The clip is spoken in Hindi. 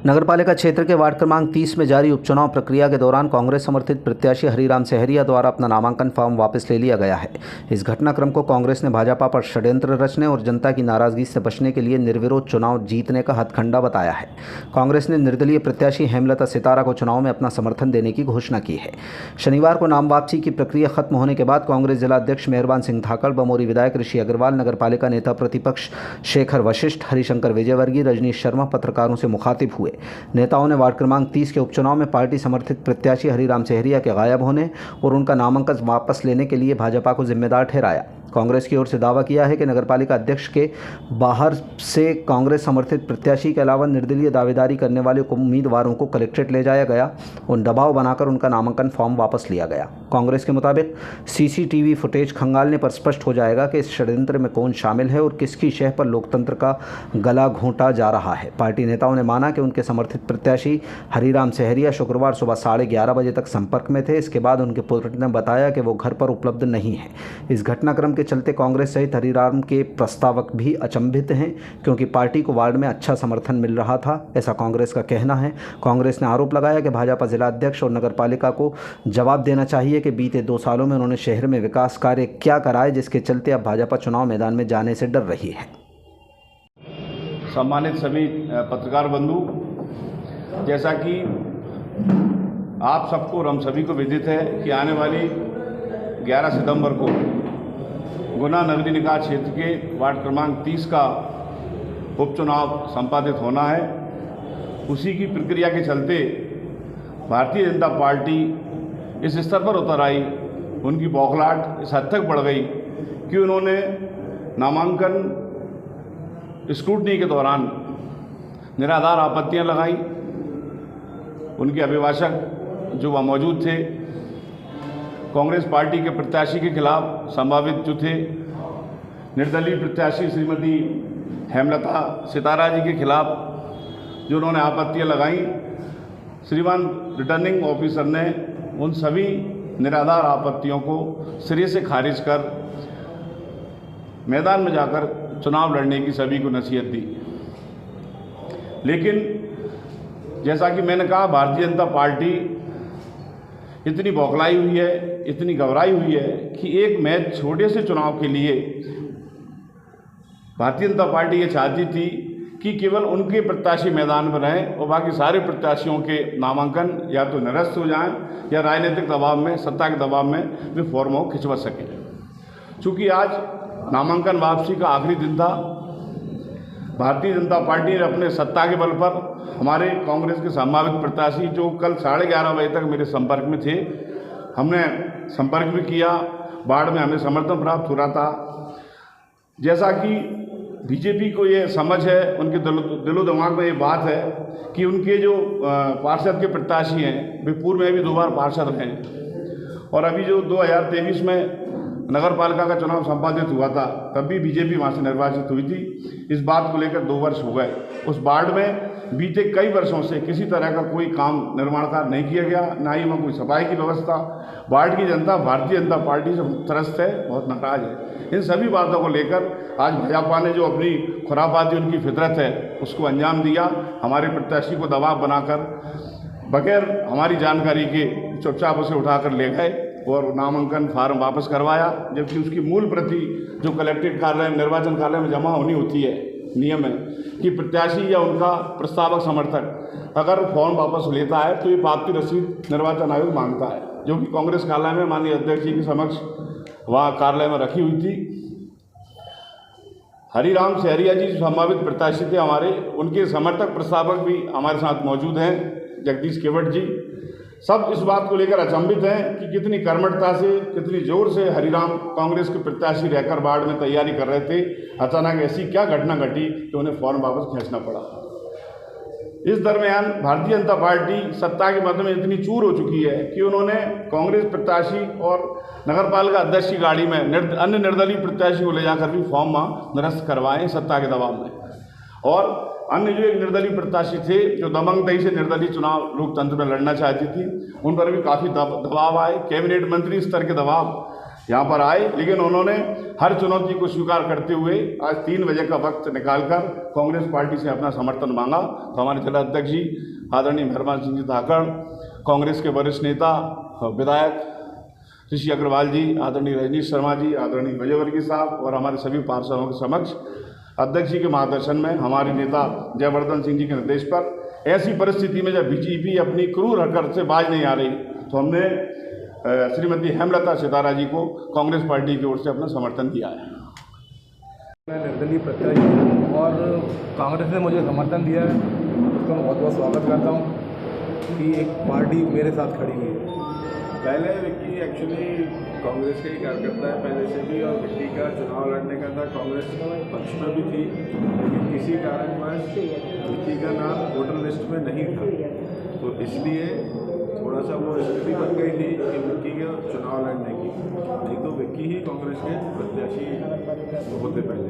नगरपालिका क्षेत्र के वार्ड क्रमांक 30 में जारी उपचुनाव प्रक्रिया के दौरान कांग्रेस समर्थित प्रत्याशी हरिराम सहरिया द्वारा अपना नामांकन फॉर्म वापस ले लिया गया है। इस घटनाक्रम को कांग्रेस ने भाजपा पर षड्यंत्र रचने और जनता की नाराजगी से बचने के लिए निर्विरोध चुनाव जीतने का हथकंडा बताया है। कांग्रेस ने निर्दलीय प्रत्याशी हेमलता सितारा को चुनाव में अपना समर्थन देने की घोषणा की है। शनिवार को नाम वापसी की प्रक्रिया खत्म होने के बाद कांग्रेस जिलाध्यक्ष मेहरबान सिंह धाकड़, बमोरी विधायक ऋषि अग्रवाल, नगरपालिका नेता प्रतिपक्ष शेखर वशिष्ठ, हरिशंकर विजयवर्गीय, रजनीश शर्मा पत्रकारों से मुखातिब हुए। नेताओं ने वार्ड क्रमांक 30 के उपचुनाव में पार्टी समर्थित प्रत्याशी हरिराम सहरिया के गायब होने और उनका नामांकन वापस लेने के लिए भाजपा को जिम्मेदार ठहराया। कांग्रेस की ओर से दावा किया है कि नगरपालिका अध्यक्ष के बाहर से कांग्रेस समर्थित प्रत्याशी के अलावा निर्दलीय दावेदारी करने वाले उम्मीदवारों को कलेक्ट्रेट ले जाया गया और दबाव बनाकर उनका नामांकन फॉर्म वापस लिया गया। कांग्रेस के मुताबिक सीसीटीवी फुटेज खंगालने पर स्पष्ट हो जाएगा कि इस षड्यंत्र में कौन शामिल है और किसकी शह पर लोकतंत्र का गला घोंटा जा रहा है। पार्टी नेताओं ने माना कि उनके समर्थित प्रत्याशी हरिराम सहरिया शुक्रवार सुबह 11:30 बजे तक संपर्क में थे। इसके बाद उनके पुत्र ने बताया कि वो घर पर उपलब्ध नहीं है। इस घटनाक्रम के चलते कांग्रेस सहित हरिराम के प्रस्तावक भी अचंभित हैं, क्योंकि पार्टी को वार्ड में अच्छा समर्थन मिल रहा था, ऐसा कांग्रेस का कहना है। कांग्रेस ने आरोप लगाया कि भाजपा जिलाध्यक्ष और नगरपालिका को जवाब देना चाहिए कि बीते 2 सालों में उन्होंने शहर में विकास कार्य क्या कराए, जिसके चलते अब भाजपा चुनाव मैदान में जाने से डर रही है। सम्मानित सभी पत्रकार बंधु, जैसा कि आप सबको और हम सभी को विदित है कि आने वाली 11 सितंबर को गुना नगरीय निकाय क्षेत्र के वार्ड क्रमांक 30 का उपचुनाव संपादित होना है। उसी की प्रक्रिया के चलते भारतीय जनता पार्टी इस स्तर पर उतर आई, उनकी बौखलाहट इस हद तक बढ़ गई कि उन्होंने नामांकन स्क्रूटनी के दौरान निराधार आपत्तियां लगाई। उनके अभिभाषक जो वह मौजूद थे, कांग्रेस पार्टी के प्रत्याशी के खिलाफ संभावित जो थे निर्दलीय प्रत्याशी श्रीमती हेमलता सितारा जी के खिलाफ जो उन्होंने आपत्तियां लगाई, श्रीमान रिटर्निंग ऑफिसर ने उन सभी निराधार आपत्तियों को सिरे से खारिज कर मैदान में जाकर चुनाव लड़ने की सभी को नसीहत दी। लेकिन जैसा कि मैंने कहा, भारतीय जनता पार्टी इतनी बौखलाई हुई है, इतनी घबराई हुई है कि एक मैच छोटे से चुनाव के लिए भारतीय जनता पार्टी ये चाहती थी कि केवल उनके प्रत्याशी मैदान में रहें और बाकी सारे प्रत्याशियों के नामांकन या तो निरस्त हो जाएं या राजनीतिक दबाव में, सत्ता के दबाव में वे फॉर्मों को खिंचवा सकें। चूँकि आज नामांकन वापसी का आखिरी दिन था, भारतीय जनता पार्टी ने अपने सत्ता के बल पर हमारे कांग्रेस के संभावित प्रत्याशी जो कल 11:30 बजे तक मेरे संपर्क में थे, हमने संपर्क भी किया। वार्ड में हमें समर्थन प्राप्त हो रहा था। जैसा कि बीजेपी को ये समझ है, उनके दिलो दिमाग में ये बात है कि उनके जो पार्षद के प्रत्याशी हैं वे पूर्व में भी 2 बार पार्षद रहे और अभी जो 2023 में नगरपालिका का चुनाव संपादित हुआ था तब भी बीजेपी वहाँ से निर्वाचित हुई थी। इस बात को लेकर 2 वर्ष हो गए। उस वार्ड में बीते कई वर्षों से किसी तरह का कोई काम निर्माण कार्य नहीं किया गया, ना ही वहाँ कोई सफाई की व्यवस्था। वार्ड की जनता भारतीय जनता पार्टी से त्रस्त है, बहुत नाराज है। इन सभी बातों को लेकर आज भाजपा ने जो अपनी खुरापाती उनकी फितरत है उसको अंजाम दिया। हमारे प्रत्याशी को दबाव बनाकर बगैर हमारी जानकारी के चुपचाप उसे उठाकर ले गए और नामांकन फार्म वापस करवाया, जबकि उसकी मूल प्रति जो कलेक्ट्रेट कार्यालय निर्वाचन कार्यालय में जमा होनी होती है, नियम है कि प्रत्याशी या उनका प्रस्तावक समर्थक अगर फॉर्म वापस लेता है तो ये पावती रसीद निर्वाचन आयोग मांगता है, जो कि कांग्रेस कार्यालय में माननीय अध्यक्ष जी के समक्ष वहाँ कार्यालय में रखी हुई थी। हरिराम सहरिया जी जो संभावित प्रत्याशी थे हमारे, उनके समर्थक प्रस्तावक भी हमारे साथ मौजूद हैं, जगदीश केवट जी। सब इस बात को लेकर अचंभित हैं कि कितनी कर्मठता से, कितनी जोर से हरिराम कांग्रेस के प्रत्याशी रहकर वार्ड में तैयारी कर रहे थे। अचानक ऐसी क्या घटना घटी कि उन्हें फॉर्म वापस खींचना पड़ा। इस दरमियान भारतीय जनता पार्टी सत्ता के मद में इतनी चूर हो चुकी है कि उन्होंने कांग्रेस प्रत्याशी और नगरपालिका अध्यक्ष की गाड़ी में अन्य निर्दलीय प्रत्याशी को ले जाकर भी फॉर्म वहाँ निरस्त करवाए सत्ता के दबाव में। और अन्य जो एक निर्दलीय प्रत्याशी थे जो दबंगई से निर्दलीय चुनाव लोकतंत्र में लड़ना चाहती थी, उन पर भी काफ़ी दबाव आए, कैबिनेट मंत्री स्तर के दबाव, यहाँ पर आए, लेकिन उन्होंने हर चुनौती को स्वीकार करते हुए आज 3 बजे का वक्त निकालकर कांग्रेस पार्टी से अपना समर्थन मांगा। तो हमारे जिला अध्यक्ष जी आदरणीय मेहरबान सिंह जी धाकड़, कांग्रेस के वरिष्ठ नेता विधायक ऋषि अग्रवाल जी, आदरणीय रजनीश शर्मा जी, आदरणीय विजयवर्गीय साहब और हमारे सभी पार्षदों के समक्ष अध्यक्ष जी के मार्गदर्शन में हमारे नेता जयवर्धन सिंह जी के निर्देश पर ऐसी परिस्थिति में जब बीजेपी अपनी क्रूर हरकत से बाज नहीं आ रही, तो हमने श्रीमती हेमलता सितारा जी को कांग्रेस पार्टी की ओर से अपना समर्थन दिया है। मैं निर्दलीय प्रत्याशी हूँ और कांग्रेस ने मुझे समर्थन दिया है, उसका मैं बहुत बहुत स्वागत करता हूँ कि एक पार्टी मेरे साथ खड़ी हुई है। पहले विक्की एक्चुअली कांग्रेस का ही कार्यकर्ता है पहले से भी, और विक्की का चुनाव लड़ने का था, कांग्रेस पक्ष में भी थी, लेकिन किसी कारणवश विक्की का नाम वोटर लिस्ट में नहीं था, तो इसलिए थोड़ा सा वो स्थिति बन गई थी कि विक्की के चुनाव लड़ने की, नहीं तो विक्की ही कांग्रेस के प्रत्याशी होते पहले।